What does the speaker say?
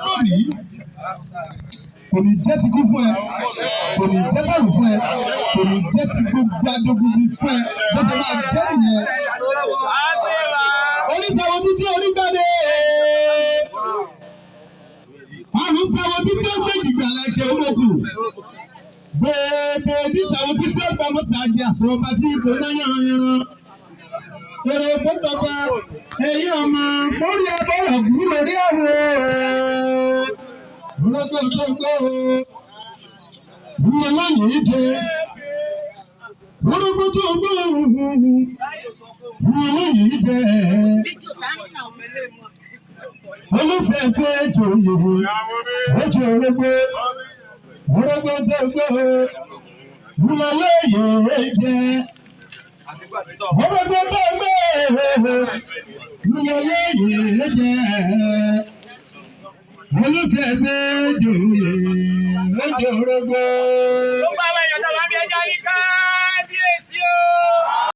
lónìí kò ní jẹ́ ti kú fún ẹ, kò ní jẹ́ tàrú fún ẹ, kò ní jẹ́ ti gbogbo adogunbi fún ẹ, bó ṣe máa jẹ́ nìyẹn. Oníṣàwọ̀ títí onígbàdé. Àlùsàwọ̀ títí ó gbé jìgbà lẹ́kẹ̀ olókù. Bèbè ìdíṣàwọ̀ títí ó gbàmọ́ sàájì àsọ̀rọ̀bà tí kò náà yànrán. Èrè tó tọ́pa èyí ọmọ mórí abọ́rọ̀ kúrú lórí àwọ̀. Ológbò tó gbó ìwé lónìí jẹ. Ológbò tó gbó ìwé lónìí jẹ. Olúfẹ́fẹ́ jòyè ojú orógbó. Ológbò tó gbó ìwé lónìí jẹ. Ológbò tó gbó ìwé lónìí jẹ. Olúfẹ́fẹ́ jòyè ojú orógbó. Gbogbo àwọn èèyàn tó máa ń bí ẹja ní ká.